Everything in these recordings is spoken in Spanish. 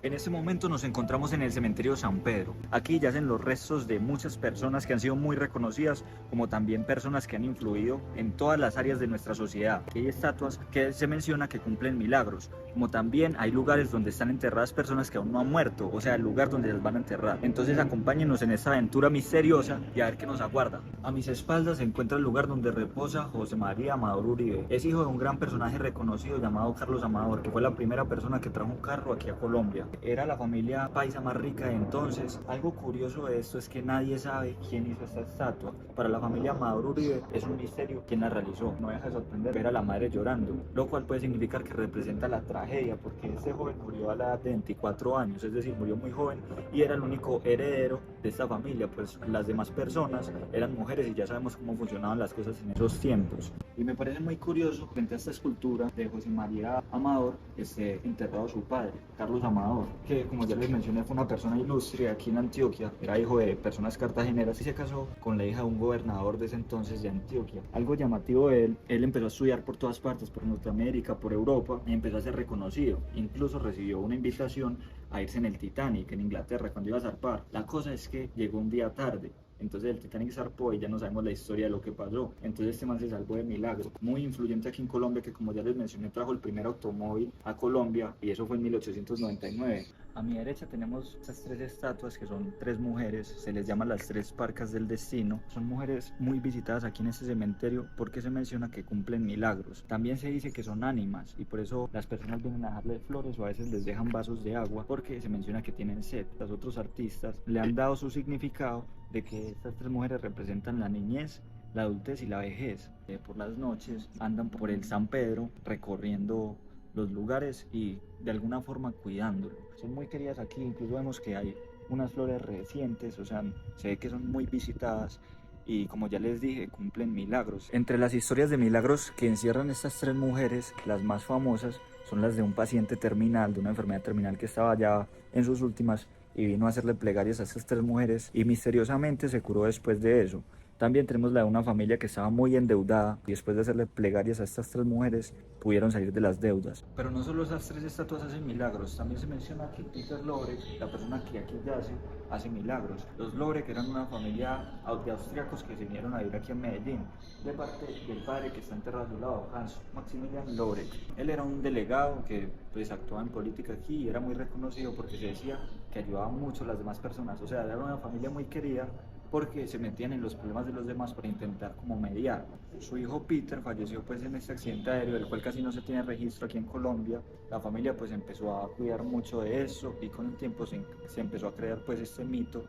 En este momento nos encontramos en el cementerio San Pedro. Aquí yacen los restos de muchas personas que han sido muy reconocidas, como también personas que han influido en todas las áreas de nuestra sociedad. Aquí hay estatuas que se menciona que cumplen milagros, como también hay lugares donde están enterradas personas que aún no han muerto, o sea, el lugar donde las van a enterrar. Entonces acompáñenos en esta aventura misteriosa y a ver qué nos aguarda. A mis espaldas se encuentra el lugar donde reposa José María Amador Uribe. Es hijo de un gran personaje reconocido llamado Carlos Amador, que fue la primera persona que trajo un carro aquí a Colombia. Era la familia paisa más rica de entonces. Algo curioso de esto es que nadie sabe quién hizo esta estatua. Para la familia Amador Uribe es un misterio quién la realizó. No deja de sorprender ver a la madre llorando, lo cual puede significar que representa la tragedia, porque este joven murió a la edad de 24 años, es decir, murió muy joven y era el único heredero de esta familia, pues las demás personas eran mujeres y ya sabemos cómo funcionaban las cosas en esos tiempos. Y me parece muy curioso, frente a esta escultura de José María Amador, esté enterrado su padre, Carlos Amador, que como ya les mencioné fue una persona ilustre aquí en Antioquia, era hijo de personas cartageneras y se casó con la hija de un gobernador de ese entonces de Antioquia. Algo llamativo de él empezó a estudiar por todas partes, por Norteamérica, por Europa, y empezó a ser reconocido. Incluso recibió una invitación a irse en el Titanic en Inglaterra cuando iba a zarpar. La cosa es que llegó un día tarde. Entonces el Titanic zarpó y ya no sabemos la historia de lo que pasó. Entonces este man se salvó de milagro. Muy influyente aquí en Colombia, que como ya les mencioné trajo el primer automóvil a Colombia y eso fue en 1899. A mi derecha tenemos estas tres estatuas que son tres mujeres, se les llama las tres parcas del destino. Son mujeres muy visitadas aquí en este cementerio porque se menciona que cumplen milagros. También se dice que son ánimas y por eso las personas vienen a dejarle flores o a veces les dejan vasos de agua porque se menciona que tienen sed. Los otros artistas le han dado su significado de que estas tres mujeres representan la niñez, la adultez y la vejez. Por las noches andan por el San Pedro recorriendo los lugares y de alguna forma cuidándolo. Son muy queridas aquí, incluso vemos que hay unas flores recientes, o sea, se ve que son muy visitadas y como ya les dije, cumplen milagros. Entre las historias de milagros que encierran estas tres mujeres, las más famosas son las de un paciente terminal, de una enfermedad terminal que estaba ya en sus últimas y vino a hacerle plegarias a estas tres mujeres y misteriosamente se curó después de eso. También tenemos la de una familia que estaba muy endeudada y después de hacerle plegarias a estas tres mujeres pudieron salir de las deudas. Pero no solo esas tres estatuas hacen milagros, también se menciona que Peter Lorek, la persona que aquí yace, hace milagros. Los Lorek eran una familia de austriacos que se vinieron a vivir aquí en Medellín, de parte del padre que está enterrado a su lado, Hans Maximilian Lorek. Él era un delegado que pues actuaba en política aquí y era muy reconocido porque se decía que ayudaba mucho a las demás personas, o sea, era una familia muy querida porque se metían en los problemas de los demás para intentar como mediar. Su hijo Peter falleció pues en este accidente aéreo, del cual casi no se tiene registro aquí en Colombia. La familia pues empezó a cuidar mucho de eso y con el tiempo se empezó a crear pues este mito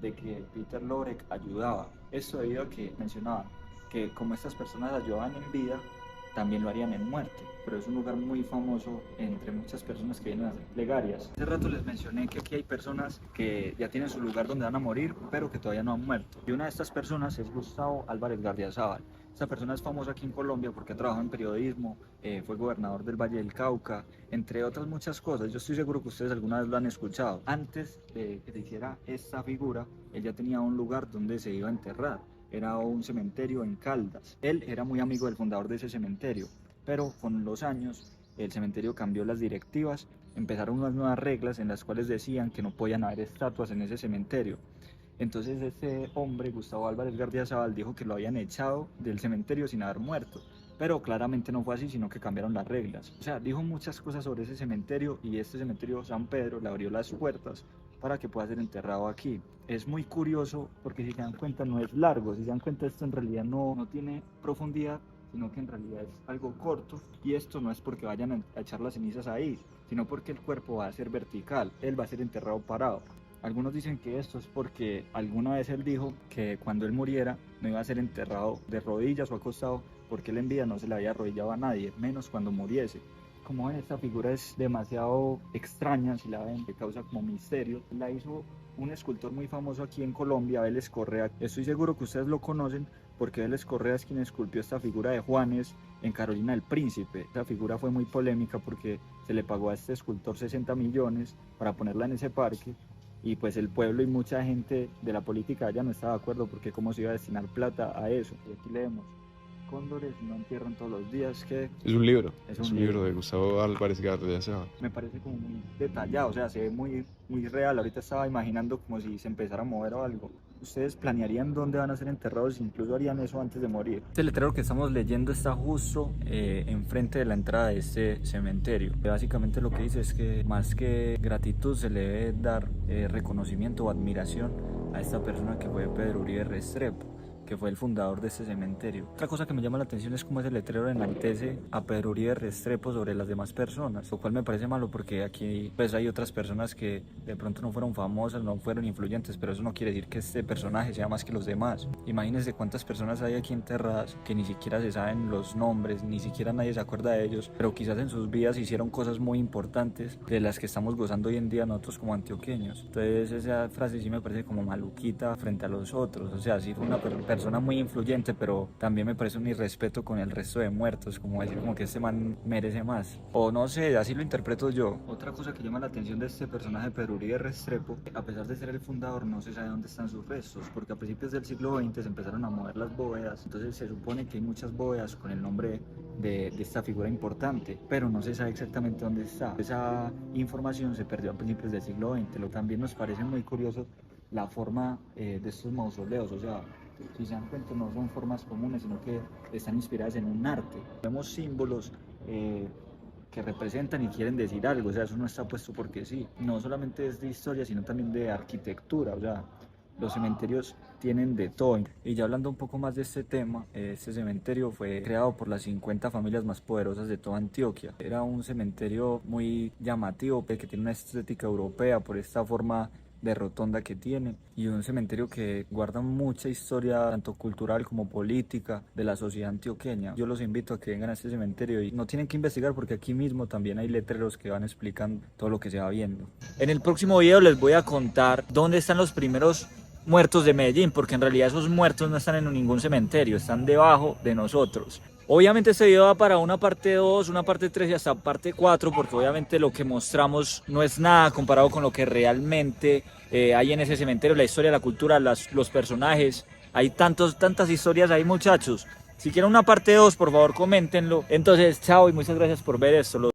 de que Peter Lorek ayudaba. Esto debido a que mencionaban que como estas personas ayudaban en vida, también lo harían en muerte, pero es un lugar muy famoso entre muchas personas que vienen a hacer plegarias. Hace rato les mencioné que aquí hay personas que ya tienen su lugar donde van a morir, pero que todavía no han muerto. Y una de estas personas es Gustavo Álvarez Gardiazabal. Esta persona es famosa aquí en Colombia porque ha trabajado en periodismo, fue gobernador del Valle del Cauca, entre otras muchas cosas. Yo estoy seguro que ustedes alguna vez lo han escuchado. Antes de que se hiciera esta figura, él ya tenía un lugar donde se iba a enterrar. Era un cementerio en Caldas. Él era muy amigo del fundador de ese cementerio, pero con los años el cementerio cambió las directivas, empezaron unas nuevas reglas en las cuales decían que no podían haber estatuas en ese cementerio. Entonces este hombre, Gustavo Álvarez Gardiazabal, dijo que lo habían echado del cementerio sin haber muerto, pero claramente no fue así, sino que cambiaron las reglas. O sea, dijo muchas cosas sobre ese cementerio y este cementerio San Pedro le abrió las puertas para que pueda ser enterrado aquí. Es muy curioso porque si se dan cuenta no es largo, si se dan cuenta esto en realidad no tiene profundidad, sino que en realidad es algo corto y esto no es porque vayan a echar las cenizas ahí, sino porque el cuerpo va a ser vertical, él va a ser enterrado parado. Algunos dicen que esto es porque alguna vez él dijo que cuando él muriera no iba a ser enterrado de rodillas o acostado porque él en vida no se le había arrodillado a nadie, menos cuando muriese. Como ven, esta figura es demasiado extraña, si la ven, que causa como misterio. La hizo un escultor muy famoso aquí en Colombia, Vélez Correa. Estoy seguro que ustedes lo conocen porque Vélez Correa es quien esculpió esta figura de Juanes en Carolina del Príncipe. Esta figura fue muy polémica porque se le pagó a este escultor 60 millones para ponerla en ese parque y pues el pueblo y mucha gente de la política ya no estaba de acuerdo porque cómo se iba a destinar plata a eso. Y aquí leemos. cóndores no entierran todos los días, que Es un libro. Es Es un un libro libro. de Gustavo Álvarez Gardiazabal. me parece como muy detallado, o sea, se ve muy, muy real. Ahorita estaba imaginando como si se empezara a mover o algo. ¿Ustedes planearían dónde van a ser enterrados? Incluso harían eso antes de morir. Este letrero que estamos leyendo está justo enfrente de la entrada de este cementerio. Básicamente lo que dice es que más que gratitud se le debe dar reconocimiento o admiración a esta persona que fue Pedro Uribe Restrepo, que fue el fundador de este cementerio. Otra cosa que me llama la atención es cómo ese letrero enaltece a Pedro Uribe Restrepo sobre las demás personas, lo cual me parece malo porque aquí pues hay otras personas que de pronto no fueron famosas, no fueron influyentes, pero eso no quiere decir que este personaje sea más que los demás. Imagínense cuántas personas hay aquí enterradas que ni siquiera se saben los nombres, ni siquiera nadie se acuerda de ellos, pero quizás en sus vidas hicieron cosas muy importantes de las que estamos gozando hoy en día nosotros como antioqueños. Entonces esa frase sí me parece como maluquita frente a los otros, o sea, sí fue una persona muy influyente, pero también me parece un irrespeto con el resto de muertos, como decir como que este man merece más, o no sé, así lo interpreto yo. Otra cosa que llama la atención de este personaje Pedro Uribe Restrepo, a pesar de ser el fundador, no se sabe dónde están sus restos, porque a principios del siglo XX se empezaron a mover las bóvedas, entonces se supone que hay muchas bóvedas con el nombre de esta figura importante, pero no se sabe exactamente dónde está. Esa información se perdió a principios del siglo XX. Lo que también nos parece muy curioso la forma de estos mausoleos, o sea, si se dan cuenta no son formas comunes, sino que están inspiradas en un arte. Vemos símbolos que representan y quieren decir algo, o sea, eso no está puesto porque sí. No solamente es de historia, sino también de arquitectura, o sea, los cementerios tienen de todo. Y ya hablando un poco más de este tema, este cementerio fue creado por las 50 familias más poderosas de toda Antioquia. Era un cementerio muy llamativo, que tiene una estética europea por esta forma de rotonda que tiene, y un cementerio que guarda mucha historia tanto cultural como política de la sociedad antioqueña. Yo los invito a que vengan a este cementerio y no tienen que investigar porque aquí mismo también hay letreros que van explicando todo lo que se va viendo. En el próximo video les voy a contar dónde están los primeros muertos de Medellín, porque en realidad esos muertos no están en ningún cementerio, están debajo de nosotros. Obviamente este video va para una parte 2, una parte 3 y hasta parte 4, porque obviamente lo que mostramos no es nada comparado con lo que realmente hay en ese cementerio, la historia, la cultura, los personajes. Hay tantas historias ahí, muchachos. Si quieren una parte 2, por favor coméntenlo. Entonces, chao y muchas gracias por ver esto.